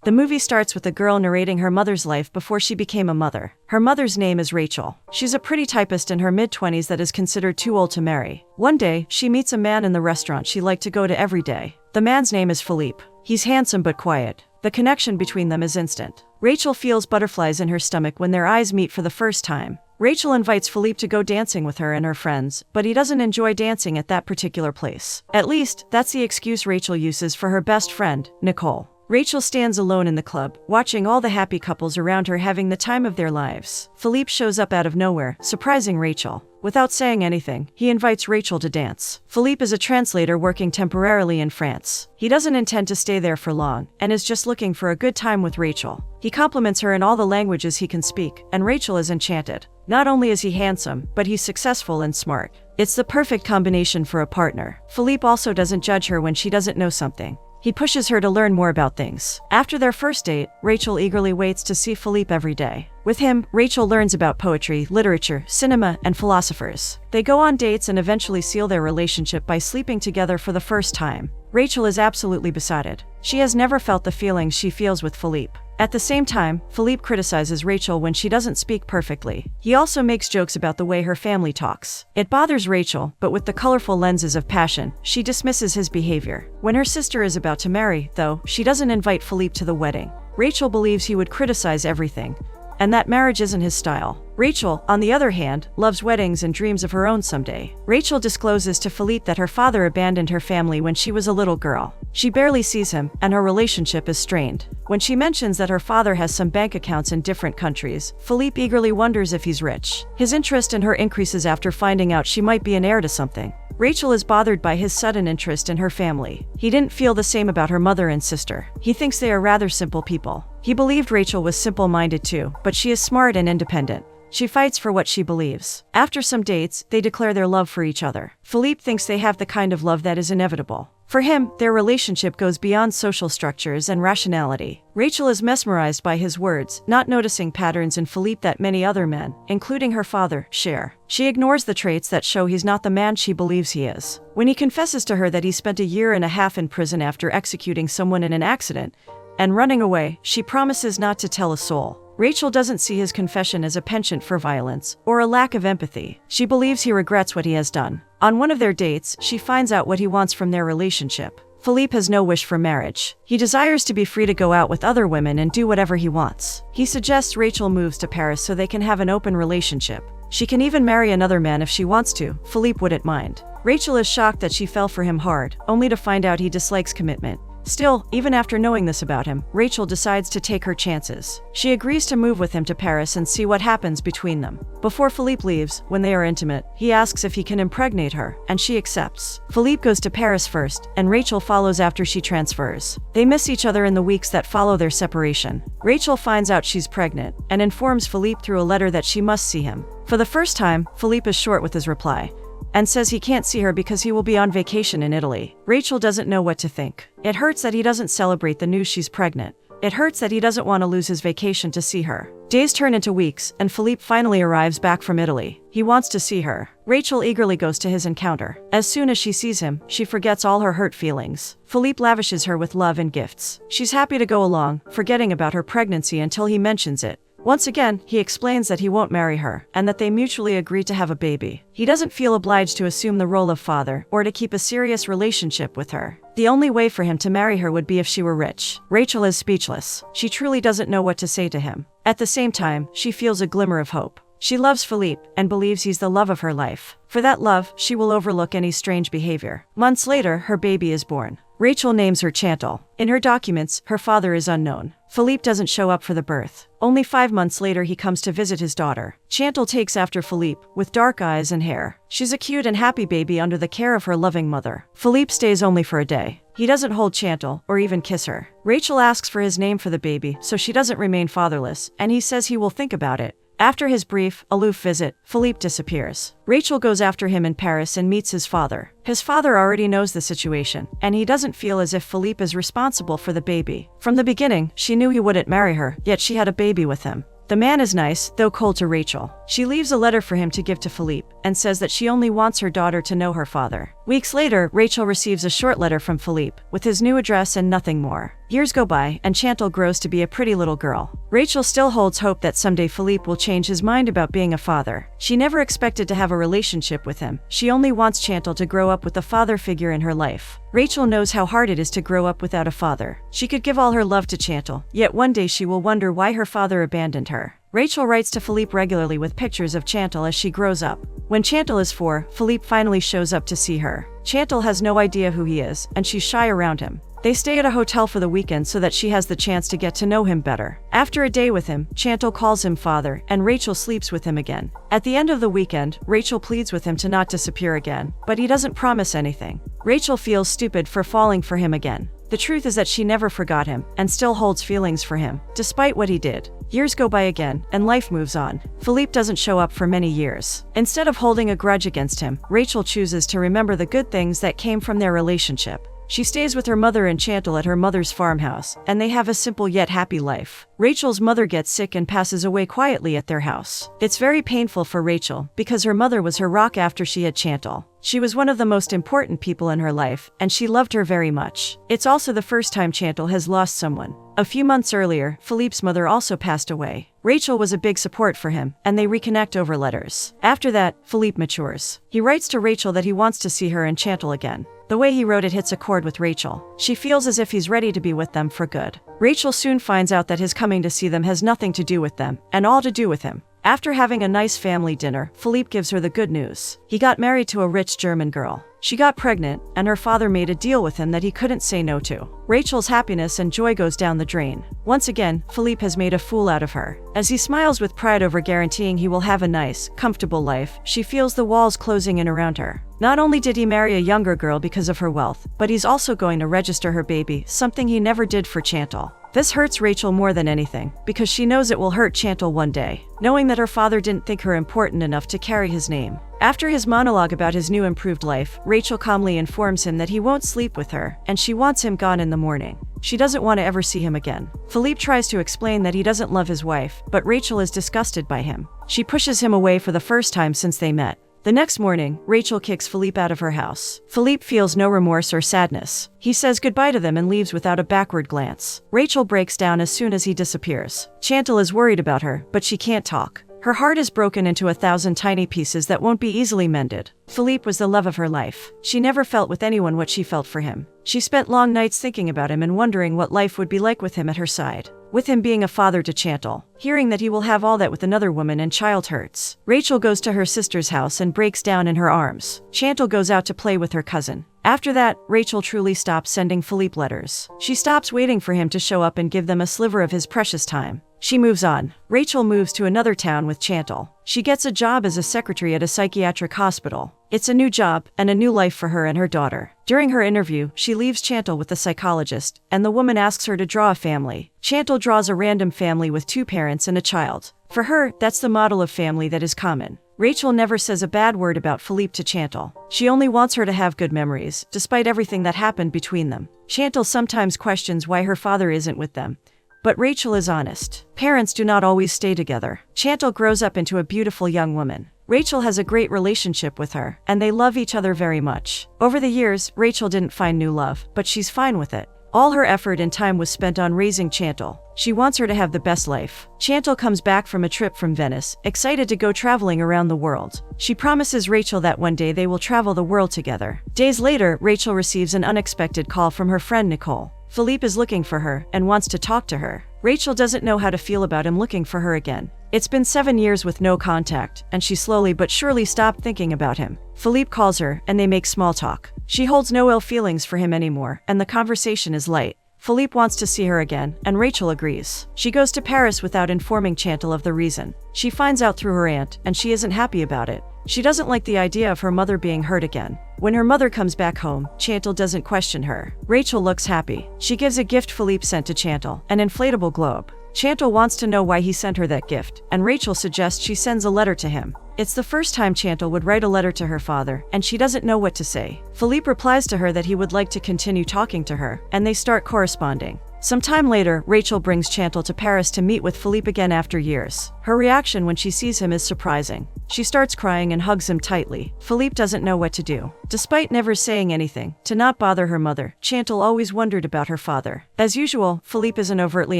The movie starts with a girl narrating her mother's life before she became a mother. Her mother's name is Rachel. She's a pretty typist in her mid-20s that is considered too old to marry. One day, she meets a man in the restaurant she liked to go to every day. The man's name is Philippe. He's handsome but quiet. The connection between them is instant. Rachel feels butterflies in her stomach when their eyes meet for the first time. Rachel invites Philippe to go dancing with her and her friends, but he doesn't enjoy dancing at that particular place. At least, that's the excuse Rachel uses for her best friend, Nicole. Rachel stands alone in the club, watching all the happy couples around her having the time of their lives. Philippe shows up out of nowhere, surprising Rachel. Without saying anything, he invites Rachel to dance. Philippe is a translator working temporarily in France. He doesn't intend to stay there for long, and is just looking for a good time with Rachel. He compliments her in all the languages he can speak, and Rachel is enchanted. Not only is he handsome, but he's successful and smart. It's the perfect combination for a partner. Philippe also doesn't judge her when she doesn't know something. He pushes her to learn more about things. After their first date, Rachel eagerly waits to see Philippe every day. With him, Rachel learns about poetry, literature, cinema, and philosophers. They go on dates and eventually seal their relationship by sleeping together for the first time. Rachel is absolutely besotted. She has never felt the feelings she feels with Philippe. At the same time, Philippe criticizes Rachel when she doesn't speak perfectly. He also makes jokes about the way her family talks. It bothers Rachel, but with the colorful lenses of passion, she dismisses his behavior. When her sister is about to marry, though, she doesn't invite Philippe to the wedding. Rachel believes he would criticize everything, and that marriage isn't his style. Rachel, on the other hand, loves weddings and dreams of her own someday. Rachel discloses to Philippe that her father abandoned her family when she was a little girl. She barely sees him, and her relationship is strained. When she mentions that her father has some bank accounts in different countries, Philippe eagerly wonders if he's rich. His interest in her increases after finding out she might be an heir to something. Rachel is bothered by his sudden interest in her family. He didn't feel the same about her mother and sister. He thinks they are rather simple people. He believed Rachel was simple-minded too, but she is smart and independent. She fights for what she believes. After some dates, they declare their love for each other. Philippe thinks they have the kind of love that is inevitable. For him, their relationship goes beyond social structures and rationality. Rachel is mesmerized by his words, not noticing patterns in Philippe that many other men, including her father, share. She ignores the traits that show he's not the man she believes he is. When he confesses to her that he spent 1.5 years in prison after executing someone in an accident and running away, she promises not to tell a soul. Rachel doesn't see his confession as a penchant for violence or a lack of empathy. She believes he regrets what he has done. On one of their dates, she finds out what he wants from their relationship. Philippe has no wish for marriage. He desires to be free to go out with other women and do whatever he wants. He suggests Rachel moves to Paris so they can have an open relationship. She can even marry another man if she wants to. Philippe wouldn't mind. Rachel is shocked that she fell for him hard, only to find out he dislikes commitment. Still, even after knowing this about him, Rachel decides to take her chances. She agrees to move with him to Paris and see what happens between them. Before Philippe leaves, when they are intimate, he asks if he can impregnate her, and she accepts. Philippe goes to Paris first, and Rachel follows after she transfers. They miss each other in the weeks that follow their separation. Rachel finds out she's pregnant, and informs Philippe through a letter that she must see him. For the first time, Philippe is short with his reply, and says he can't see her because he will be on vacation in Italy. Rachel doesn't know what to think. It hurts that he doesn't celebrate the news she's pregnant. It hurts that he doesn't want to lose his vacation to see her. Days turn into weeks, and Philippe finally arrives back from Italy. He wants to see her. Rachel eagerly goes to his encounter. As soon as she sees him, she forgets all her hurt feelings. Philippe lavishes her with love and gifts. She's happy to go along, forgetting about her pregnancy until he mentions it. Once again, he explains that he won't marry her, and that they mutually agree to have a baby. He doesn't feel obliged to assume the role of father, or to keep a serious relationship with her. The only way for him to marry her would be if she were rich. Rachel is speechless. She truly doesn't know what to say to him. At the same time, she feels a glimmer of hope. She loves Philippe, and believes he's the love of her life. For that love, she will overlook any strange behavior. Months later, her baby is born. Rachel names her Chantal. In her documents, her father is unknown. Philippe doesn't show up for the birth. Only 5 months later he comes to visit his daughter. Chantal takes after Philippe, with dark eyes and hair. She's a cute and happy baby under the care of her loving mother. Philippe stays only for a day. He doesn't hold Chantal, or even kiss her. Rachel asks for his name for the baby, so she doesn't remain fatherless, and he says he will think about it. After his brief, aloof visit, Philippe disappears. Rachel goes after him in Paris and meets his father. His father already knows the situation, and he doesn't feel as if Philippe is responsible for the baby. From the beginning, she knew he wouldn't marry her, yet she had a baby with him. The man is nice, though cold to Rachel. She leaves a letter for him to give to Philippe and says that she only wants her daughter to know her father. Weeks later, Rachel receives a short letter from Philippe with his new address and nothing more. Years go by, and Chantal grows to be a pretty little girl. Rachel still holds hope that someday Philippe will change his mind about being a father. She never expected to have a relationship with him. She only wants Chantal to grow up with a father figure in her life. Rachel knows how hard it is to grow up without a father. She could give all her love to Chantal, yet one day she will wonder why her father abandoned her. Rachel writes to Philippe regularly with pictures of Chantal as she grows up. When Chantal is 4, Philippe finally shows up to see her. Chantal has no idea who he is, and she's shy around him. They stay at a hotel for the weekend so that she has the chance to get to know him better. After a day with him, Chantal calls him father, and Rachel sleeps with him again. At the end of the weekend, Rachel pleads with him to not disappear again, but he doesn't promise anything. Rachel feels stupid for falling for him again. The truth is that she never forgot him and still holds feelings for him, despite what he did. Years go by again, and life moves on. Philippe doesn't show up for many years. Instead of holding a grudge against him, Rachel chooses to remember the good things that came from their relationship. She stays with her mother and Chantal at her mother's farmhouse, and they have a simple yet happy life. Rachel's mother gets sick and passes away quietly at their house. It's very painful for Rachel, because her mother was her rock after she had Chantal. She was one of the most important people in her life, and she loved her very much. It's also the first time Chantal has lost someone. A few months earlier, Philippe's mother also passed away. Rachel was a big support for him, and they reconnect over letters. After that, Philippe matures. He writes to Rachel that he wants to see her and Chantal again. The way he wrote it hits a chord with Rachel. She feels as if he's ready to be with them for good. Rachel soon finds out that his coming to see them has nothing to do with them, and all to do with him. After having a nice family dinner, Philippe gives her the good news. He got married to a rich German girl. She got pregnant, and her father made a deal with him that he couldn't say no to. Rachel's happiness and joy goes down the drain. Once again, Philippe has made a fool out of her. As he smiles with pride over guaranteeing he will have a nice, comfortable life, she feels the walls closing in around her. Not only did he marry a younger girl because of her wealth, but he's also going to register her baby, something he never did for Chantal. This hurts Rachel more than anything, because she knows it will hurt Chantal one day, knowing that her father didn't think her important enough to carry his name. After his monologue about his new improved life, Rachel calmly informs him that he won't sleep with her, and she wants him gone in the morning. She doesn't want to ever see him again. Philippe tries to explain that he doesn't love his wife, but Rachel is disgusted by him. She pushes him away for the first time since they met. The next morning, Rachel kicks Philippe out of her house. Philippe feels no remorse or sadness. He says goodbye to them and leaves without a backward glance. Rachel breaks down as soon as he disappears. Chantal is worried about her, but she can't talk. Her heart is broken into 1,000 tiny pieces that won't be easily mended. Philippe was the love of her life. She never felt with anyone what she felt for him. She spent long nights thinking about him and wondering what life would be like with him at her side. With him being a father to Chantal, hearing that he will have all that with another woman and child hurts. Rachel goes to her sister's house and breaks down in her arms. Chantal goes out to play with her cousin. After that, Rachel truly stops sending Philippe letters. She stops waiting for him to show up and give them a sliver of his precious time. She moves on. Rachel moves to another town with Chantal. She gets a job as a secretary at a psychiatric hospital. It's a new job and a new life for her and her daughter. During her interview, she leaves Chantal with the psychologist, and the woman asks her to draw a family. Chantal draws a random family with 2 parents and a child. For her, that's the model of family that is common. Rachel never says a bad word about Philippe to Chantal. She only wants her to have good memories, despite everything that happened between them. Chantal sometimes questions why her father isn't with them. But Rachel is honest. Parents do not always stay together. Chantal grows up into a beautiful young woman. Rachel has a great relationship with her, and they love each other very much. Over the years, Rachel didn't find new love, but she's fine with it. All her effort and time was spent on raising Chantal. She wants her to have the best life. Chantal comes back from a trip from Venice, excited to go traveling around the world. She promises Rachel that one day they will travel the world together. Days later, Rachel receives an unexpected call from her friend Nicole. Philippe is looking for her and wants to talk to her. Rachel doesn't know how to feel about him looking for her again. It's been 7 years with no contact, and she slowly but surely stopped thinking about him. Philippe calls her, and they make small talk. She holds no ill feelings for him anymore, and the conversation is light. Philippe wants to see her again, and Rachel agrees. She goes to Paris without informing Chantal of the reason. She finds out through her aunt, and she isn't happy about it. She doesn't like the idea of her mother being hurt again. When her mother comes back home, Chantal doesn't question her. Rachel looks happy. She gives a gift Philippe sent to Chantal, an inflatable globe. Chantal wants to know why he sent her that gift, and Rachel suggests she sends a letter to him. It's the first time Chantal would write a letter to her father, and she doesn't know what to say. Philippe replies to her that he would like to continue talking to her, and they start corresponding. Some time later, Rachel brings Chantal to Paris to meet with Philippe again after years. Her reaction when she sees him is surprising. She starts crying and hugs him tightly. Philippe doesn't know what to do. Despite never saying anything, to not bother her mother, Chantal always wondered about her father. As usual, Philippe isn't overtly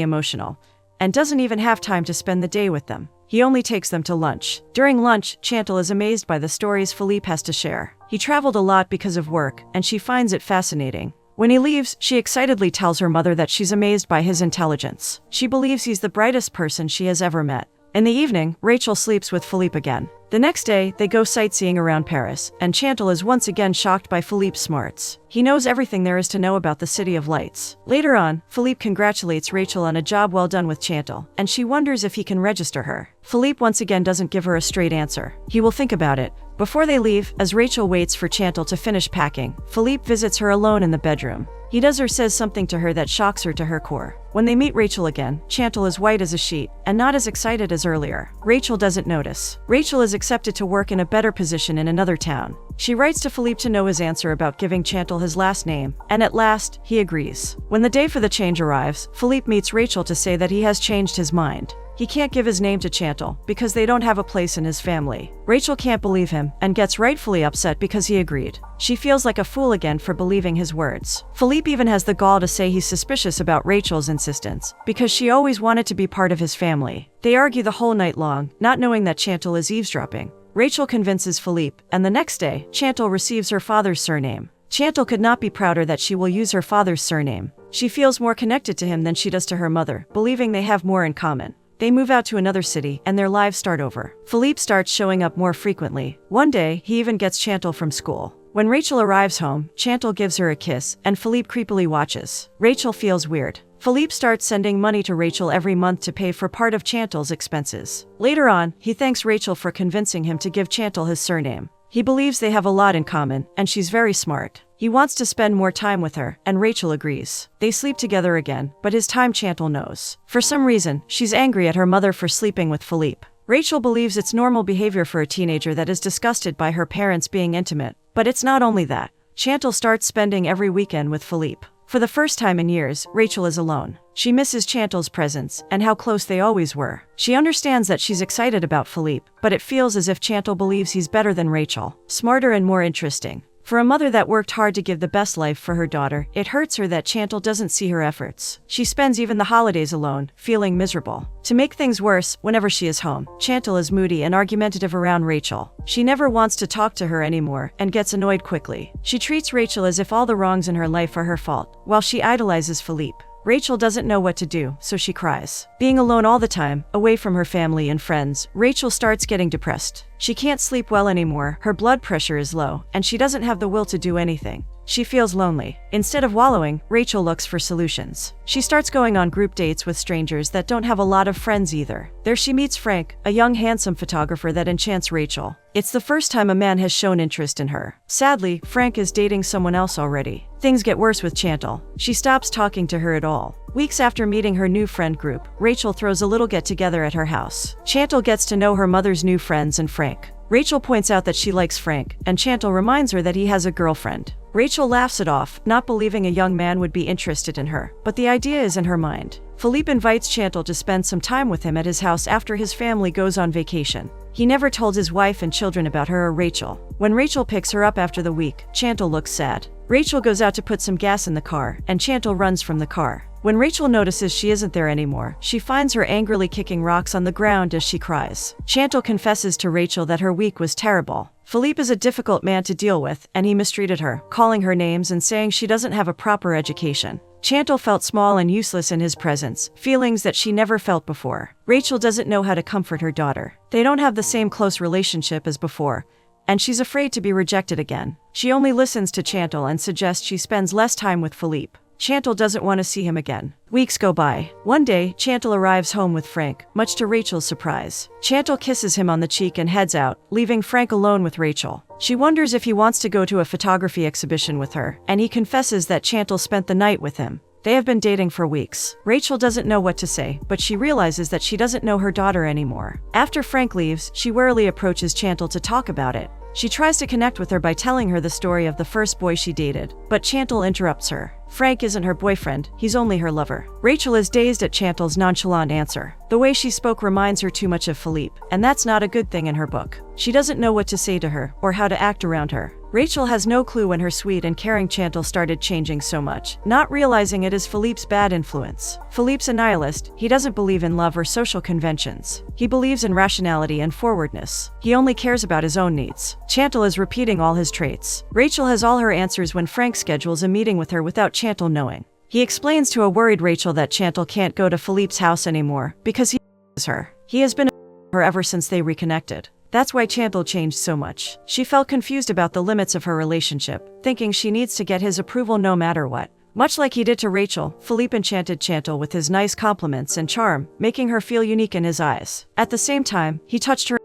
emotional and doesn't even have time to spend the day with them. He only takes them to lunch. During lunch, Chantal is amazed by the stories Philippe has to share. He traveled a lot because of work, and she finds it fascinating. When he leaves, she excitedly tells her mother that she's amazed by his intelligence. She believes he's the brightest person she has ever met. In the evening, Rachel sleeps with Philippe again. The next day, they go sightseeing around Paris, and Chantal is once again shocked by Philippe's smarts. He knows everything there is to know about the City of Lights. Later on, Philippe congratulates Rachel on a job well done with Chantal, and she wonders if he can register her. Philippe once again doesn't give her a straight answer. He will think about it. Before they leave, as Rachel waits for Chantal to finish packing, Philippe visits her alone in the bedroom. He does or says something to her that shocks her to her core. When they meet Rachel again, Chantal is white as a sheet, and not as excited as earlier. Rachel doesn't notice. Rachel is accepted to work in a better position in another town. She writes to Philippe to know his answer about giving Chantal his last name, and at last, he agrees. When the day for the change arrives, Philippe meets Rachel to say that he has changed his mind. He can't give his name to Chantal because they don't have a place in his family. Rachel can't believe him and gets rightfully upset because he agreed. She feels like a fool again for believing his words. Philippe even has the gall to say he's suspicious about Rachel's insistence because she always wanted to be part of his family. They argue the whole night long, not knowing that Chantal is eavesdropping. Rachel convinces Philippe, and the next day, Chantal receives her father's surname. Chantal could not be prouder that she will use her father's surname. She feels more connected to him than she does to her mother, believing they have more in common. They move out to another city, and their lives start over. Philippe starts showing up more frequently. One day, he even gets Chantal from school. When Rachel arrives home, Chantal gives her a kiss, and Philippe creepily watches. Rachel feels weird. Philippe starts sending money to Rachel every month to pay for part of Chantal's expenses. Later on, he thanks Rachel for convincing him to give Chantal his surname. He believes they have a lot in common, and she's very smart. He wants to spend more time with her, and Rachel agrees. They sleep together again, but his time Chantal knows. For some reason, she's angry at her mother for sleeping with Philippe. Rachel believes it's normal behavior for a teenager that is disgusted by her parents being intimate. But it's not only that. Chantal starts spending every weekend with Philippe. For the first time in years, Rachel is alone. She misses Chantal's presence and how close they always were. She understands that she's excited about Philippe, but it feels as if Chantal believes he's better than Rachel, smarter and more interesting. For a mother that worked hard to give the best life for her daughter, it hurts her that Chantal doesn't see her efforts. She spends even the holidays alone, feeling miserable. To make things worse, whenever she is home, Chantal is moody and argumentative around Rachel. She never wants to talk to her anymore and gets annoyed quickly. She treats Rachel as if all the wrongs in her life are her fault, while she idolizes Philippe. Rachel doesn't know what to do, so she cries. Being alone all the time, away from her family and friends, Rachel starts getting depressed. She can't sleep well anymore, her blood pressure is low, and she doesn't have the will to do anything. She feels lonely. Instead of wallowing, Rachel looks for solutions. She starts going on group dates with strangers that don't have a lot of friends either. There she meets Frank, a young handsome photographer that enchants Rachel. It's the first time a man has shown interest in her. Sadly, Frank is dating someone else already. Things get worse with Chantal. She stops talking to her at all. Weeks after meeting her new friend group, Rachel throws a little get-together at her house. Chantal gets to know her mother's new friends and Frank. Rachel points out that she likes Frank, and Chantal reminds her that he has a girlfriend. Rachel laughs it off, not believing a young man would be interested in her, but the idea is in her mind. Philippe invites Chantal to spend some time with him at his house after his family goes on vacation. He never told his wife and children about her or Rachel. When Rachel picks her up after the week, Chantal looks sad. Rachel goes out to put some gas in the car, and Chantal runs from the car. When Rachel notices she isn't there anymore, she finds her angrily kicking rocks on the ground as she cries. Chantal confesses to Rachel that her week was terrible. Philippe is a difficult man to deal with, and he mistreated her, calling her names and saying she doesn't have a proper education. Chantal felt small and useless in his presence, feelings that she never felt before. Rachel doesn't know how to comfort her daughter. They don't have the same close relationship as before, and she's afraid to be rejected again. She only listens to Chantal and suggests she spends less time with Philippe. Chantal doesn't want to see him again. Weeks go by. One day, Chantal arrives home with Frank, much to Rachel's surprise. Chantal kisses him on the cheek and heads out, leaving Frank alone with Rachel. She wonders if he wants to go to a photography exhibition with her, and he confesses that Chantal spent the night with him. They have been dating for weeks. Rachel doesn't know what to say, but she realizes that she doesn't know her daughter anymore. After Frank leaves, she warily approaches Chantal to talk about it. She tries to connect with her by telling her the story of the first boy she dated, but Chantal interrupts her. Frank isn't her boyfriend, he's only her lover. Rachel is dazed at Chantal's nonchalant answer. The way she spoke reminds her too much of Philippe, and that's not a good thing in her book. She doesn't know what to say to her, or how to act around her. Rachel has no clue when her sweet and caring Chantal started changing so much, not realizing it is Philippe's bad influence. Philippe's a nihilist, he doesn't believe in love or social conventions. He believes in rationality and forwardness. He only cares about his own needs. Chantal is repeating all his traits. Rachel has all her answers when Frank schedules a meeting with her without Chantal knowing. He explains to a worried Rachel that Chantal can't go to Philippe's house anymore because he is her. He has been her ever since they reconnected. That's why Chantal changed so much. She felt confused about the limits of her relationship, thinking she needs to get his approval no matter what. Much like he did to Rachel, Philippe enchanted Chantal with his nice compliments and charm, making her feel unique in his eyes. At the same time, he touched her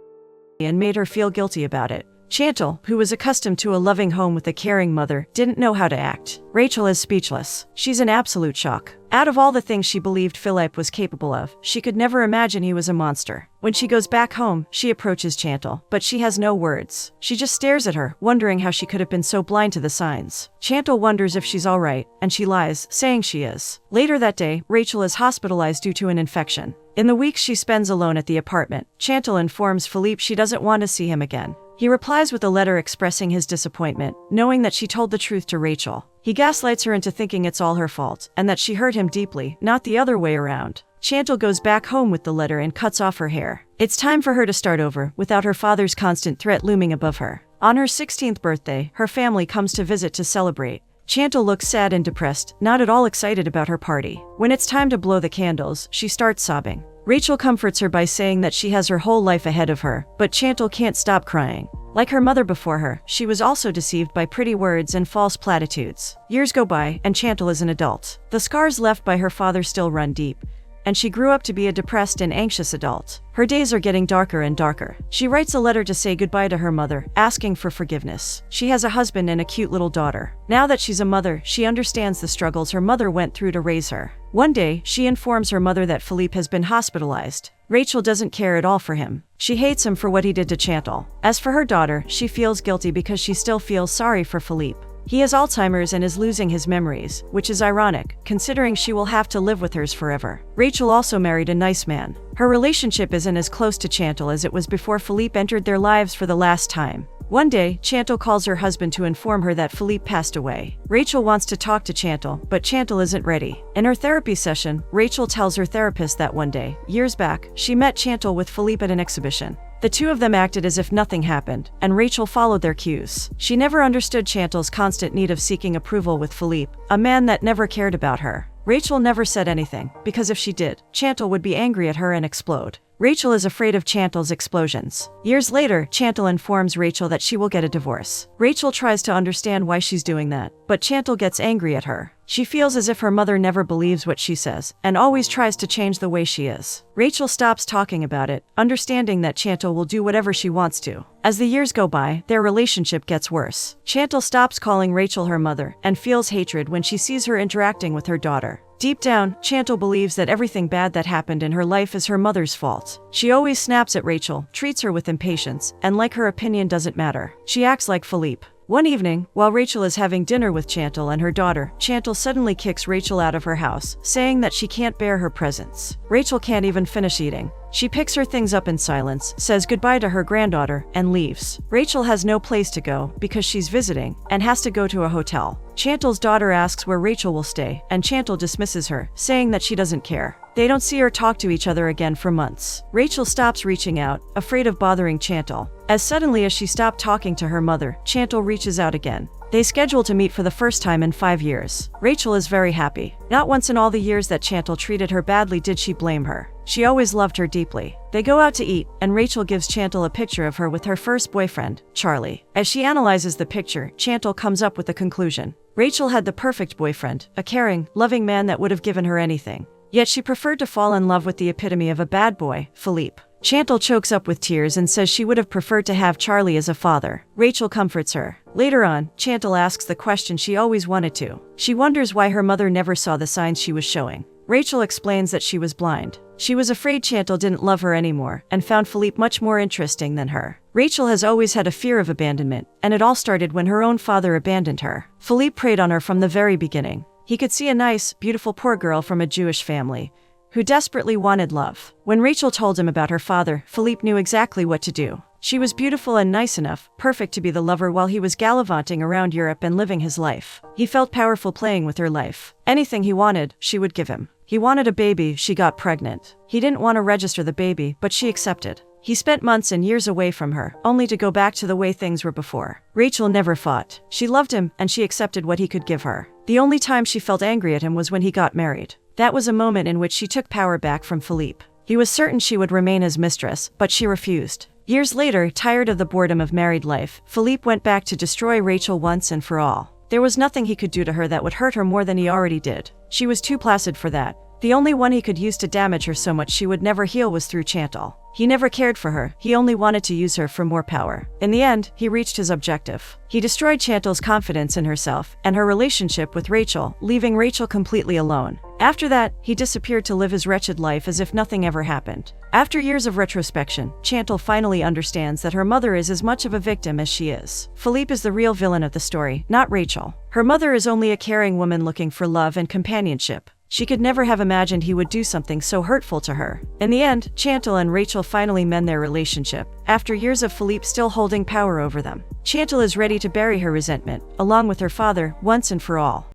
and made her feel guilty about it. Chantal, who was accustomed to a loving home with a caring mother, didn't know how to act. Rachel is speechless. She's in absolute shock. Out of all the things she believed Philippe was capable of, she could never imagine he was a monster. When she goes back home, she approaches Chantal, but she has no words. She just stares at her, wondering how she could have been so blind to the signs. Chantal wonders if she's alright, and she lies, saying she is. Later that day, Rachel is hospitalized due to an infection. In the weeks she spends alone at the apartment, Chantal informs Philippe she doesn't want to see him again. He replies with a letter expressing his disappointment, knowing that she told the truth to Rachel. He gaslights her into thinking it's all her fault, and that she hurt him deeply, not the other way around. Chantal goes back home with the letter and cuts off her hair. It's time for her to start over, without her father's constant threat looming above her. On her 16th birthday, her family comes to visit to celebrate. Chantal looks sad and depressed, not at all excited about her party. When it's time to blow the candles, she starts sobbing. Rachel comforts her by saying that she has her whole life ahead of her, but Chantal can't stop crying. Like her mother before her, she was also deceived by pretty words and false platitudes. Years go by, and Chantal is an adult. The scars left by her father still run deep, and she grew up to be a depressed and anxious adult. Her days are getting darker and darker. She writes a letter to say goodbye to her mother, asking for forgiveness. She has a husband and a cute little daughter. Now that she's a mother, she understands the struggles her mother went through to raise her. One day, she informs her mother that Philippe has been hospitalized. Rachel doesn't care at all for him. She hates him for what he did to Chantal. As for her daughter, she feels guilty because she still feels sorry for Philippe. He has Alzheimer's and is losing his memories, which is ironic, considering she will have to live with hers forever. Rachel also married a nice man. Her relationship isn't as close to Chantal as it was before Philippe entered their lives for the last time. One day, Chantal calls her husband to inform her that Philippe passed away. Rachel wants to talk to Chantal, but Chantal isn't ready. In her therapy session, Rachel tells her therapist that one day, years back, she met Chantal with Philippe at an exhibition. The two of them acted as if nothing happened, and Rachel followed their cues. She never understood Chantal's constant need of seeking approval with Philippe, a man that never cared about her. Rachel never said anything, because if she did, Chantal would be angry at her and explode. Rachel is afraid of Chantal's explosions. Years later, Chantal informs Rachel that she will get a divorce. Rachel tries to understand why she's doing that, but Chantal gets angry at her. She feels as if her mother never believes what she says, and always tries to change the way she is. Rachel stops talking about it, understanding that Chantal will do whatever she wants to. As the years go by, their relationship gets worse. Chantal stops calling Rachel her mother, and feels hatred when she sees her interacting with her daughter. Deep down, Chantal believes that everything bad that happened in her life is her mother's fault. She always snaps at Rachel, treats her with impatience, and like her opinion doesn't matter. She acts like Philippe. One evening, while Rachel is having dinner with Chantal and her daughter, Chantal suddenly kicks Rachel out of her house, saying that she can't bear her presence. Rachel can't even finish eating. She picks her things up in silence, says goodbye to her granddaughter, and leaves. Rachel has no place to go because she's visiting and has to go to a hotel. Chantal's daughter asks where Rachel will stay, and Chantal dismisses her, saying that she doesn't care. They don't see or talk to each other again for months. Rachel stops reaching out, afraid of bothering Chantal. As suddenly as she stopped talking to her mother, Chantal reaches out again. They schedule to meet for the first time in 5 years. Rachel is very happy. Not once in all the years that Chantal treated her badly did she blame her. She always loved her deeply. They go out to eat, and Rachel gives Chantal a picture of her with her first boyfriend, Charlie. As she analyzes the picture, Chantal comes up with a conclusion. Rachel had the perfect boyfriend, a caring, loving man that would have given her anything. Yet she preferred to fall in love with the epitome of a bad boy, Philippe. Chantal chokes up with tears and says she would have preferred to have Charlie as a father. Rachel comforts her. Later on, Chantal asks the question she always wanted to. She wonders why her mother never saw the signs she was showing. Rachel explains that she was blind. She was afraid Chantal didn't love her anymore and found Philippe much more interesting than her. Rachel has always had a fear of abandonment, and it all started when her own father abandoned her. Philippe preyed on her from the very beginning. He could see a nice, beautiful poor girl from a Jewish family who desperately wanted love. When Rachel told him about her father, Philippe knew exactly what to do. She was beautiful and nice enough, perfect to be the lover while he was gallivanting around Europe and living his life. He felt powerful playing with her life. Anything he wanted, she would give him. He wanted a baby, she got pregnant. He didn't want to register the baby, but she accepted. He spent months and years away from her, only to go back to the way things were before. Rachel never fought. She loved him, and she accepted what he could give her. The only time she felt angry at him was when he got married. That was a moment in which she took power back from Philippe. He was certain she would remain his mistress, but she refused. Years later, tired of the boredom of married life, Philippe went back to destroy Rachel once and for all. There was nothing he could do to her that would hurt her more than he already did. She was too placid for that. The only one he could use to damage her so much she would never heal was through Chantal. He never cared for her, he only wanted to use her for more power. In the end, he reached his objective. He destroyed Chantal's confidence in herself and her relationship with Rachel, leaving Rachel completely alone. After that, he disappeared to live his wretched life as if nothing ever happened. After years of retrospection, Chantal finally understands that her mother is as much of a victim as she is. Philippe is the real villain of the story, not Rachel. Her mother is only a caring woman looking for love and companionship. She could never have imagined he would do something so hurtful to her. In the end, Chantal and Rachel finally mend their relationship, after years of Philippe still holding power over them. Chantal is ready to bury her resentment, along with her father, once and for all.